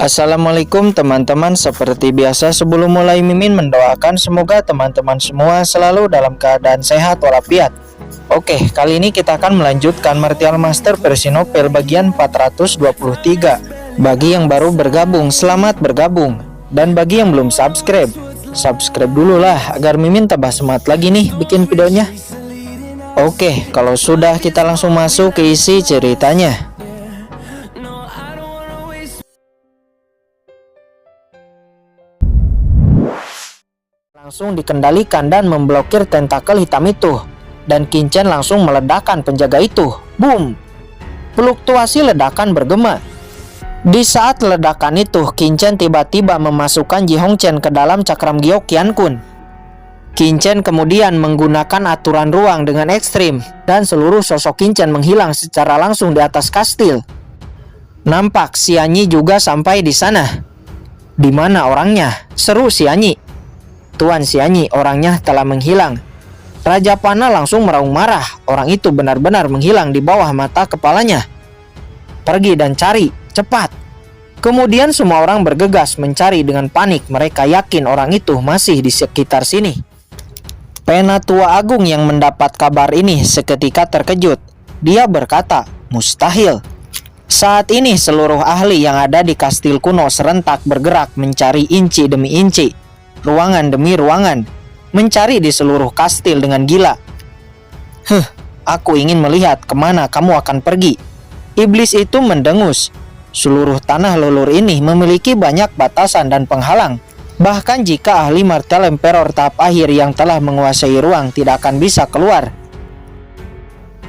Assalamualaikum teman-teman, seperti biasa sebelum mulai Mimin mendoakan semoga teman-teman semua selalu dalam keadaan sehat walafiat. Oke, kali ini kita akan melanjutkan Martial Master versi novel bagian 423. Bagi yang baru bergabung, selamat bergabung. Dan bagi yang belum subscribe, subscribe dulu lah agar Mimin tambah semangat lagi nih bikin videonya. Oke, kalau sudah kita langsung masuk ke isi ceritanya. Langsung dikendalikan dan memblokir tentakel hitam itu, dan Qin-Chen langsung meledakkan penjaga itu. Boom! Fluktuasi ledakan bergema. Di saat ledakan itu, Qin-Chen tiba-tiba memasukkan Ji Hongchen ke dalam cakram giok Qian-Kun. Qin-Chen kemudian menggunakan aturan ruang dengan ekstrim, dan seluruh sosok Qin-Chen menghilang secara langsung di atas kastil. Nampak Xian Yi juga sampai di sana. Di mana orangnya? Seru Xian Yi. Tuan Xian Yi, orangnya telah menghilang. Raja Panah langsung meraung marah. Orang itu benar-benar menghilang di bawah mata kepalanya. Pergi dan cari, cepat. Kemudian semua orang bergegas mencari dengan panik. Mereka yakin orang itu masih di sekitar sini. Penatua Agung yang mendapat kabar ini seketika terkejut. Dia berkata, mustahil. Saat ini seluruh ahli yang ada di kastil kuno serentak bergerak mencari inci demi inci, ruangan demi ruangan, mencari di seluruh kastil dengan gila. Aku ingin melihat kemana kamu akan pergi. Iblis itu mendengus. Seluruh tanah leluhur ini memiliki banyak batasan dan penghalang. Bahkan jika ahli Martial Emperor tahap akhir yang telah menguasai ruang tidak akan bisa keluar.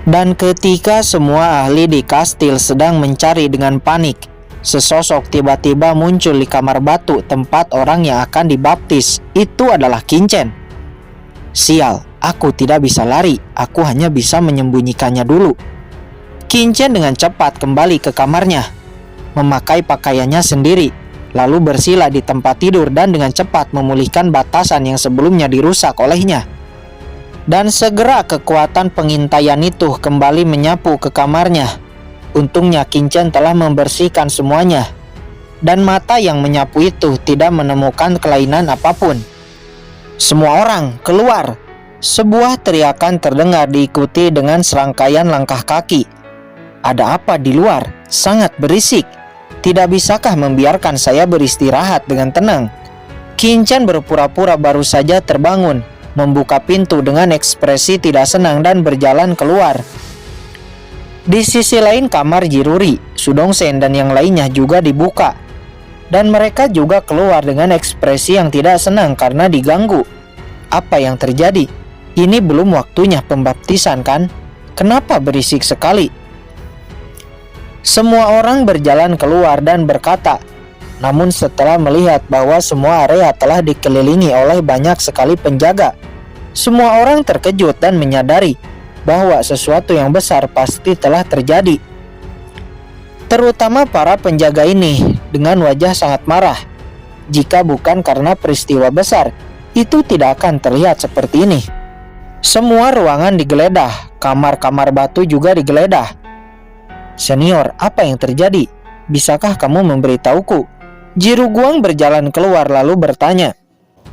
Dan ketika semua ahli di kastil sedang mencari dengan panik, sesosok tiba-tiba muncul di kamar batu tempat orang yang akan dibaptis. Itu adalah Qin-Chen. Sial, aku tidak bisa lari. Aku hanya bisa menyembunyikannya dulu. Qin-Chen dengan cepat kembali ke kamarnya, memakai pakaiannya sendiri, lalu bersila di tempat tidur dan dengan cepat memulihkan batasan yang sebelumnya dirusak olehnya. Dan segera kekuatan pengintaian itu kembali menyapu ke kamarnya. Untungnya Qin-Chen telah membersihkan semuanya, dan mata yang menyapu itu tidak menemukan kelainan apapun. Semua orang keluar. Sebuah teriakan terdengar diikuti dengan serangkaian langkah kaki. Ada apa di luar? Sangat berisik. Tidak bisakah membiarkan saya beristirahat dengan tenang? Qin-Chen berpura-pura baru saja terbangun, membuka pintu dengan ekspresi tidak senang dan berjalan keluar. Di sisi lain kamar Jiruri, Su Dongzhen dan yang lainnya juga dibuka. Dan mereka juga keluar dengan ekspresi yang tidak senang karena diganggu. Apa yang terjadi? Ini belum waktunya pembaptisan kan? Kenapa berisik sekali? Semua orang berjalan keluar dan berkata. Namun setelah melihat bahwa semua area telah dikelilingi oleh banyak sekali penjaga, semua orang terkejut dan menyadari bahwa sesuatu yang besar pasti telah terjadi. Terutama para penjaga ini dengan wajah sangat marah. Jika bukan karena peristiwa besar, itu tidak akan terlihat seperti ini. Semua ruangan digeledah, kamar-kamar batu juga digeledah. Senior, apa yang terjadi? Bisakah kamu memberitahuku? Jiru Guang berjalan keluar lalu bertanya.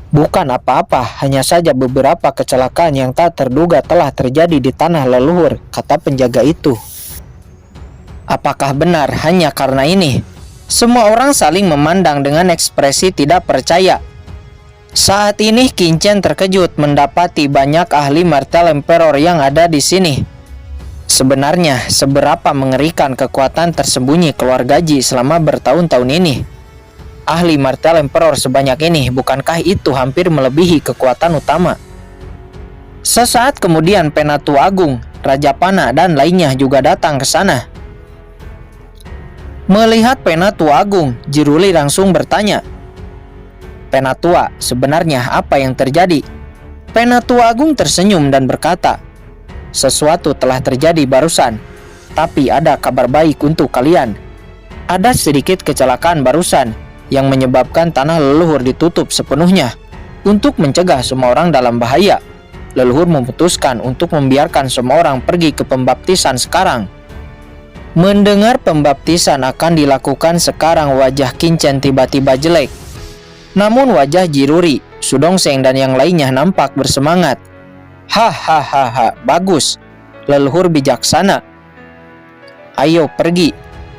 Bukan apa-apa, hanya saja beberapa kecelakaan yang tak terduga telah terjadi di tanah leluhur, kata penjaga itu. Apakah benar hanya karena ini? Semua orang saling memandang dengan ekspresi tidak percaya. Saat ini Qin-Chen terkejut mendapati banyak ahli Martial Emperor yang ada di sini. Sebenarnya, seberapa mengerikan kekuatan tersembunyi keluarga Ji selama bertahun-tahun ini? Ahli Martial Emperor sebanyak ini, bukankah itu hampir melebihi kekuatan utama? Sesaat kemudian Penatua Agung, Raja Panah dan lainnya juga datang ke sana. Melihat Penatua Agung, Jiruli langsung bertanya. Penatua, sebenarnya apa yang terjadi? Penatua Agung tersenyum dan berkata, sesuatu telah terjadi barusan, tapi ada kabar baik untuk kalian. Ada sedikit kecelakaan barusan yang menyebabkan tanah leluhur ditutup sepenuhnya. Untuk mencegah semua orang dalam bahaya, leluhur memutuskan untuk membiarkan semua orang pergi ke pembaptisan sekarang. Mendengar pembaptisan akan dilakukan sekarang, wajah Kincen tiba-tiba jelek. Namun wajah Jiruri, Sudongseng dan yang lainnya nampak bersemangat. Hahaha, bagus. Leluhur bijaksana. Ayo pergi.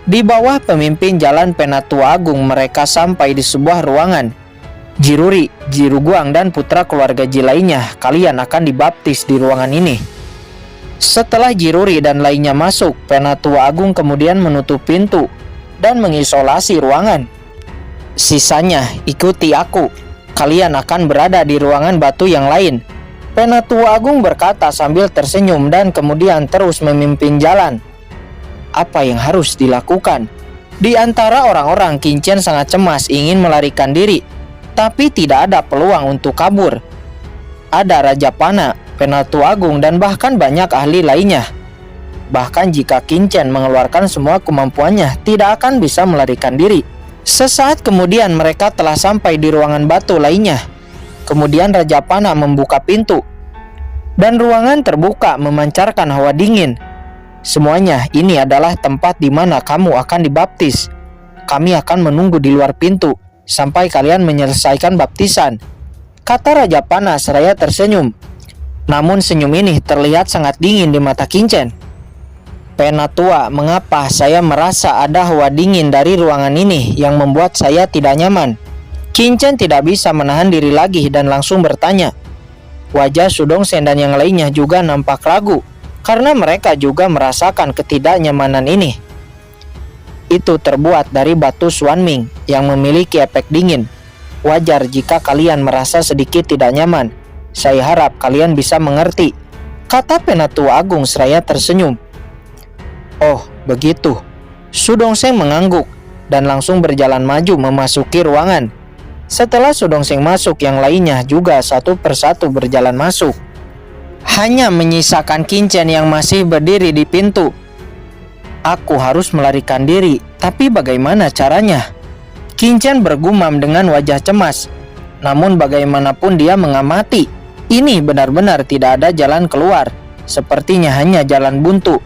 Di bawah pemimpin jalan Penatua Agung mereka sampai di sebuah ruangan. Jiruri, Jiruguang dan putra keluarga Ji lainnya, kalian akan dibaptis di ruangan ini. Setelah Jiruri dan lainnya masuk, Penatua Agung kemudian menutup pintu dan mengisolasi ruangan. Sisanya, ikuti aku. Kalian akan berada di ruangan batu yang lain. Penatua Agung berkata sambil tersenyum dan kemudian terus memimpin jalan. Apa yang harus dilakukan? Di antara orang-orang, Kincen sangat cemas ingin melarikan diri, tapi tidak ada peluang untuk kabur. Ada Raja Pana, Penatua Agung, dan bahkan banyak ahli lainnya. Bahkan jika Kincen mengeluarkan semua kemampuannya, tidak akan bisa melarikan diri. Sesaat kemudian mereka telah sampai di ruangan batu lainnya. Kemudian Raja Pana membuka pintu, dan ruangan terbuka memancarkan hawa dingin. Semuanya, ini adalah tempat di mana kamu akan dibaptis. Kami akan menunggu di luar pintu sampai kalian menyelesaikan baptisan, kata Raja Pana seraya tersenyum. Namun senyum ini terlihat sangat dingin di mata Kincen. Penatua, mengapa saya merasa ada hawa dingin dari ruangan ini yang membuat saya tidak nyaman? Kincen tidak bisa menahan diri lagi dan langsung bertanya. Wajah Sudongseng dan yang lainnya juga nampak ragu, karena mereka juga merasakan ketidaknyamanan ini. Itu terbuat dari batu Xuanming yang memiliki efek dingin. Wajar jika kalian merasa sedikit tidak nyaman. Saya harap kalian bisa mengerti, kata Penatua Agung seraya tersenyum. Oh, begitu. Sudongseng mengangguk dan langsung berjalan maju memasuki ruangan. Setelah Sudongseng masuk, yang lainnya juga satu persatu berjalan masuk. Hanya menyisakan Kincen yang masih berdiri di pintu. Aku harus melarikan diri, tapi bagaimana caranya? Kincen bergumam dengan wajah cemas. Namun bagaimanapun dia mengamati, ini benar-benar tidak ada jalan keluar. Sepertinya hanya jalan buntu.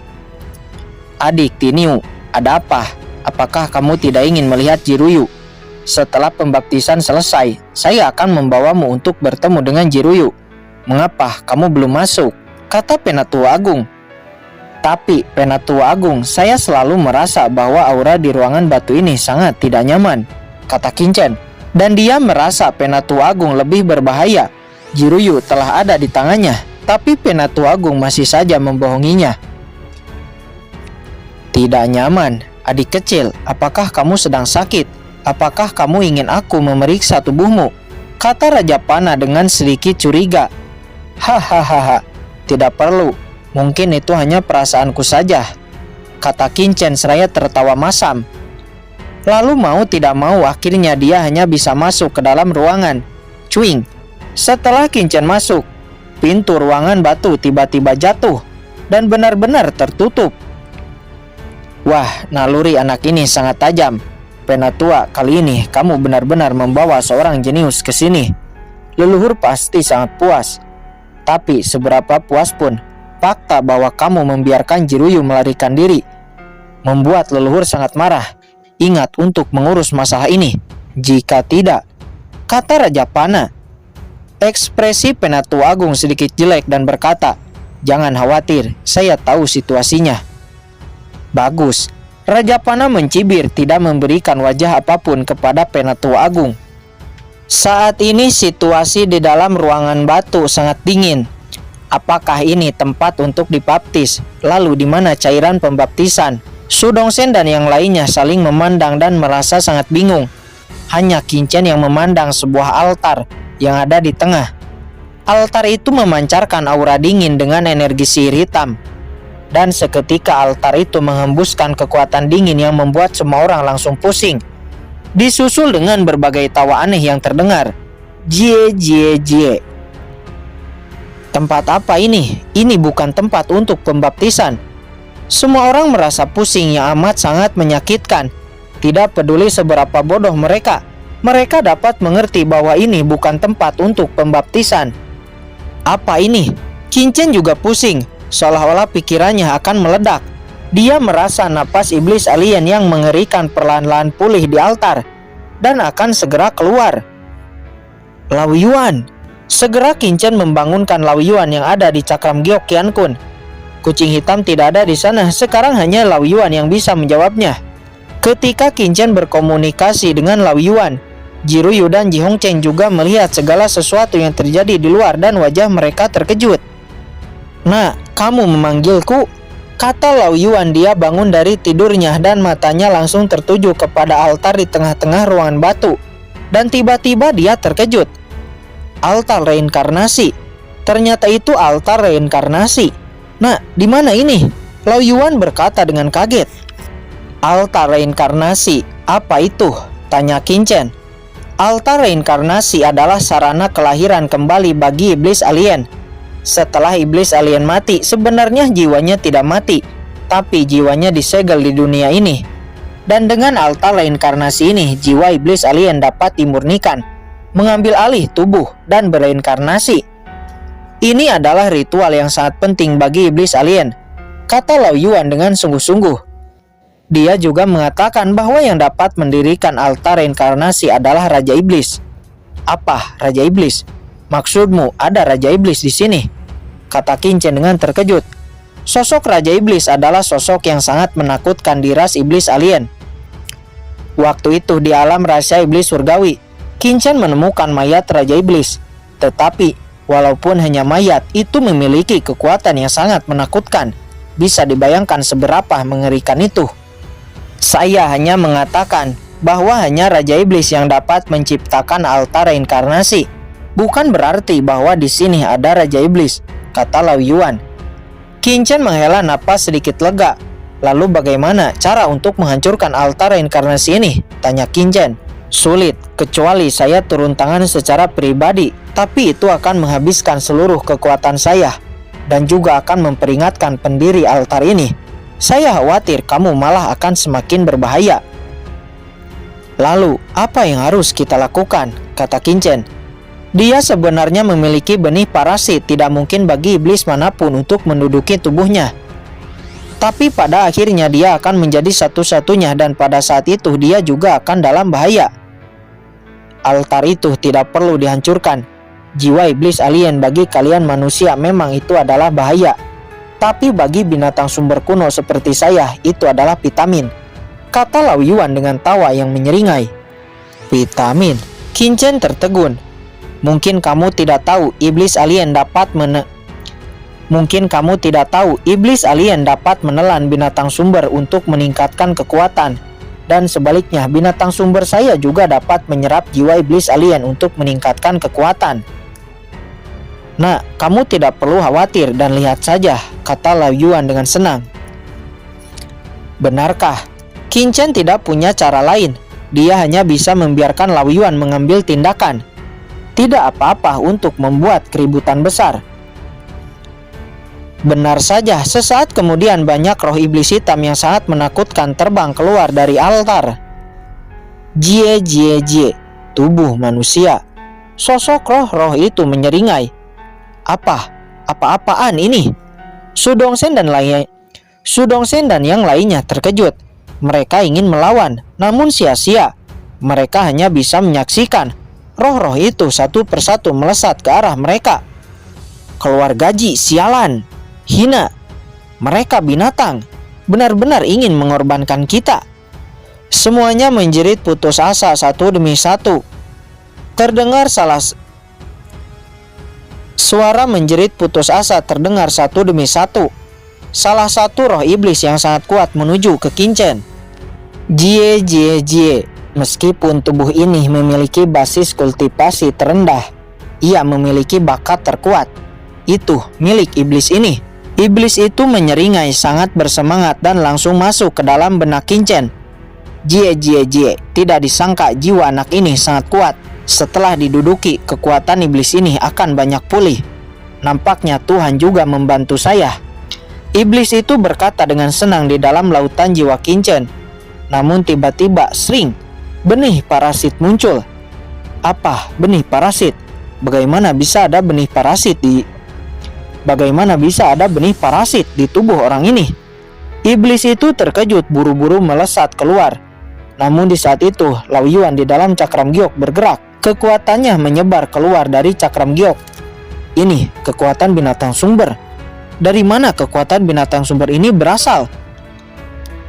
Adik Tiniu, ada apa? Apakah kamu tidak ingin melihat Jiruyu? Setelah pembaptisan selesai, saya akan membawamu untuk bertemu dengan Jiruyu. Mengapa kamu belum masuk? Kata Penatua Agung. Tapi Penatua Agung, saya selalu merasa bahwa aura di ruangan batu ini sangat tidak nyaman, kata Kincen. Dan dia merasa Penatua Agung lebih berbahaya. Jiruyu telah ada di tangannya, tapi Penatua Agung masih saja membohonginya. Tidak nyaman, adik kecil, apakah kamu sedang sakit? Apakah kamu ingin aku memeriksa tubuhmu? Kata Raja Pana dengan sedikit curiga. Hahaha, tidak perlu, mungkin itu hanya perasaanku saja, kata Kincen seraya tertawa masam. Lalu mau tidak mau akhirnya dia hanya bisa masuk ke dalam ruangan. Cuing. Setelah Kincen masuk, pintu ruangan batu tiba-tiba jatuh dan benar-benar tertutup. Wah, naluri anak ini sangat tajam. Penatua, kali ini kamu benar-benar membawa seorang jenius ke sini. Leluhur pasti sangat puas. Tapi seberapa puas pun, fakta bahwa kamu membiarkan Jiruyu melarikan diri membuat leluhur sangat marah. Ingat untuk mengurus masalah ini. Jika tidak, kata Raja Pana. Ekspresi Penatua Agung sedikit jelek dan berkata, jangan khawatir, saya tahu situasinya. Bagus. Raja Pana mencibir, tidak memberikan wajah apapun kepada Penatua Agung. Saat ini situasi di dalam ruangan batu sangat dingin. Apakah ini tempat untuk dibaptis? Lalu di mana cairan pembaptisan? Sudongseng dan yang lainnya saling memandang dan merasa sangat bingung. Hanya Kincen yang memandang sebuah altar yang ada di tengah. Altar itu memancarkan aura dingin dengan energi sihir hitam. Dan seketika altar itu menghembuskan kekuatan dingin yang membuat semua orang langsung pusing. Disusul dengan berbagai tawa aneh yang terdengar. Jie jie jie. Tempat apa ini? Ini bukan tempat untuk pembaptisan. Semua orang merasa pusing yang amat sangat menyakitkan. Tidak peduli seberapa bodoh mereka, mereka dapat mengerti bahwa ini bukan tempat untuk pembaptisan. Apa ini? Kincen juga pusing, seolah-olah pikirannya akan meledak. Dia merasa napas iblis alien yang mengerikan perlahan-lahan pulih di altar dan akan segera keluar. Lao Yuan. Segera Qin Chen membangunkan Lao Yuan yang ada di cakram giok Qian Kun. Kucing hitam tidak ada di sana, sekarang hanya Lao Yuan yang bisa menjawabnya. Ketika Qin Chen berkomunikasi dengan Lao Yuan, Ji Ruyu dan Ji Hongcheng juga melihat segala sesuatu yang terjadi di luar dan wajah mereka terkejut. "Nak, kamu memanggilku?" kata Lao Yuan. Dia bangun dari tidurnya dan matanya langsung tertuju kepada altar di tengah-tengah ruangan batu. Dan tiba-tiba dia terkejut. Altar reinkarnasi. Ternyata itu altar reinkarnasi. "Nah, di mana ini?" Lao Yuan berkata dengan kaget. "Altar reinkarnasi, apa itu?" tanya Qin Chen. Altar reinkarnasi adalah sarana kelahiran kembali bagi iblis alien. Setelah iblis alien mati, sebenarnya jiwanya tidak mati, tapi jiwanya disegel di dunia ini. Dan dengan altar reinkarnasi ini, jiwa iblis alien dapat dimurnikan, mengambil alih tubuh dan bereinkarnasi. Ini adalah ritual yang sangat penting bagi iblis alien, kata Lao Yuan dengan sungguh-sungguh. Dia juga mengatakan bahwa yang dapat mendirikan altar reinkarnasi adalah Raja Iblis. "Apa, Raja Iblis? Maksudmu ada Raja Iblis di sini?" kata Qin Chen dengan terkejut. Sosok Raja Iblis adalah sosok yang sangat menakutkan di ras iblis alien. Waktu itu di alam rahasia iblis surgawi, Qin Chen menemukan mayat Raja Iblis. Tetapi, walaupun hanya mayat, itu memiliki kekuatan yang sangat menakutkan. Bisa dibayangkan seberapa mengerikan itu. Saya hanya mengatakan bahwa hanya Raja Iblis yang dapat menciptakan altar reinkarnasi. Bukan berarti bahwa di sini ada Raja Iblis, kata Lao Yuan. Qin Chen menghela napas sedikit lega. "Lalu bagaimana cara untuk menghancurkan altar reinkarnasi ini?" tanya Qin Chen. "Sulit, kecuali saya turun tangan secara pribadi, tapi itu akan menghabiskan seluruh kekuatan saya dan juga akan memperingatkan pendiri altar ini. Saya khawatir kamu malah akan semakin berbahaya." "Lalu, apa yang harus kita lakukan?" kata Qin Chen. Dia sebenarnya memiliki benih parasit, tidak mungkin bagi iblis manapun untuk menduduki tubuhnya. Tapi pada akhirnya dia akan menjadi satu-satunya dan pada saat itu dia juga akan dalam bahaya. Altar itu tidak perlu dihancurkan. Jiwa iblis alien bagi kalian manusia memang itu adalah bahaya. Tapi bagi binatang sumber kuno seperti saya, itu adalah vitamin, kata Lao Yuan dengan tawa yang menyeringai. "Vitamin?" Qin Chen tertegun. Mungkin kamu tidak tahu iblis alien dapat menelan binatang sumber untuk meningkatkan kekuatan. Dan sebaliknya, binatang sumber saya juga dapat menyerap jiwa iblis alien untuk meningkatkan kekuatan. "Nah, kamu tidak perlu khawatir dan lihat saja," kata Lao Yuan dengan senang. Benarkah? Qin Chen tidak punya cara lain. Dia hanya bisa membiarkan Lao Yuan mengambil tindakan. Tidak apa-apa untuk membuat keributan besar. Benar saja, sesaat kemudian banyak roh iblis hitam yang sangat menakutkan terbang keluar dari altar. Jie, tubuh manusia. Sosok roh-roh itu menyeringai. Apa-apaan ini? Su Dongzhen dan yang lainnya terkejut. Mereka ingin melawan, namun sia-sia. Mereka hanya bisa menyaksikan. Roh-roh itu satu persatu melesat ke arah mereka. Keluar gaji, sialan, hina. Mereka binatang, benar-benar ingin mengorbankan kita. Semuanya menjerit putus asa satu demi satu. Terdengar suara menjerit putus asa terdengar satu demi satu. Salah satu roh iblis yang sangat kuat menuju ke Qin Chen. Jie. Meskipun tubuh ini memiliki basis kultivasi terendah, ia memiliki bakat terkuat. Itu milik iblis ini. Iblis itu menyeringai sangat bersemangat dan langsung masuk ke dalam benak Qin Chen. Jie. Tidak disangka jiwa anak ini sangat kuat. Setelah diduduki, kekuatan iblis ini akan banyak pulih. Nampaknya Tuhan juga membantu saya. Iblis itu berkata dengan senang di dalam lautan jiwa Qin Chen. Namun tiba-tiba benih parasit muncul. Apa benih parasit? Bagaimana bisa ada benih parasit di tubuh orang ini? Iblis itu terkejut buru-buru melesat keluar. Namun di saat itu Lao Yuan di dalam cakram giok bergerak. Kekuatannya menyebar keluar dari cakram giok. Ini kekuatan binatang sumber. Dari mana kekuatan binatang sumber ini berasal?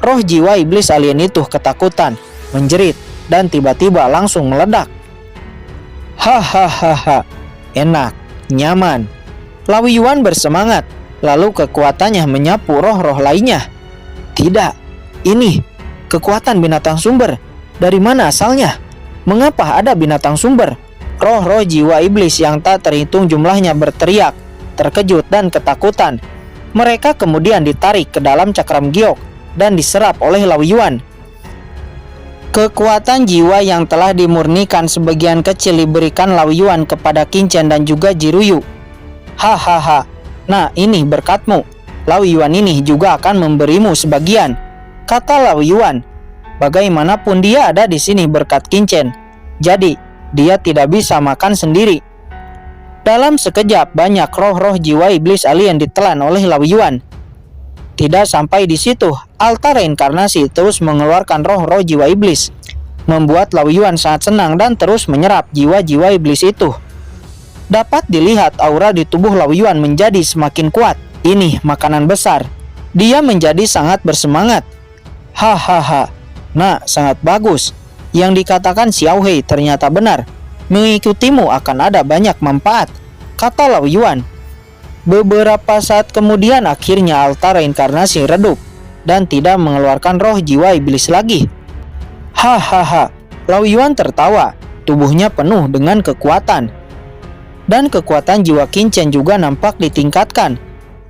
Roh jiwa iblis alien itu ketakutan, menjerit, dan tiba-tiba langsung meledak. Hahaha, enak, nyaman. Lao Yuan bersemangat, lalu kekuatannya menyapu roh-roh lainnya. Tidak, ini kekuatan binatang sumber. Dari mana asalnya? Mengapa ada binatang sumber? Roh-roh jiwa iblis yang tak terhitung jumlahnya berteriak, terkejut dan ketakutan. Mereka kemudian ditarik ke dalam cakram giok dan diserap oleh Lao Yuan. Kekuatan jiwa yang telah dimurnikan sebagian kecil diberikan Lao Yuan kepada Qin Chen dan juga Jiruyu. Hahaha, nah ini berkatmu. Lao Yuan ini juga akan memberimu sebagian, kata Lao Yuan. Bagaimanapun dia ada di sini berkat Qin Chen, jadi dia tidak bisa makan sendiri. Dalam sekejap banyak roh-roh jiwa iblis alien ditelan oleh Lao Yuan. Tidak sampai di situ, altar reinkarnasi terus mengeluarkan roh-roh jiwa iblis, membuat Lao Yuan sangat senang dan terus menyerap jiwa-jiwa iblis itu. Dapat dilihat aura di tubuh Lao Yuan menjadi semakin kuat. Ini makanan besar. Dia menjadi sangat bersemangat. Hahaha. Nah, sangat bagus. Yang dikatakan Xiao Hei ternyata benar. Mengikutimu akan ada banyak manfaat, kata Lao Yuan. Beberapa saat kemudian akhirnya altar reinkarnasi redup dan tidak mengeluarkan roh jiwa iblis lagi. Hahaha. Lao Yuan tertawa. Tubuhnya penuh dengan kekuatan. Dan kekuatan jiwa Qin Chen juga nampak ditingkatkan.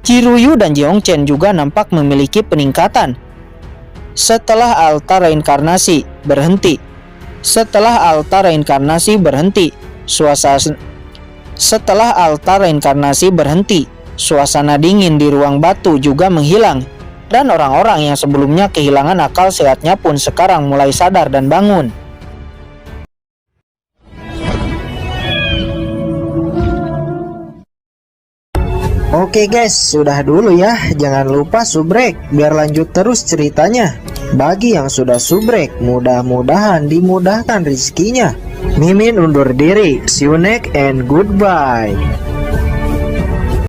Jiruyu dan Jiong Chen juga nampak memiliki peningkatan. Setelah altar reinkarnasi berhenti, suasana dingin di ruang batu juga menghilang, dan orang-orang yang sebelumnya kehilangan akal sehatnya pun sekarang mulai sadar dan bangun. Oke guys, sudah dulu ya. Jangan lupa subrek biar lanjut terus ceritanya. Bagi yang sudah subrek, mudah-mudahan dimudahkan rezekinya. Mimin undur diri. See you next and goodbye.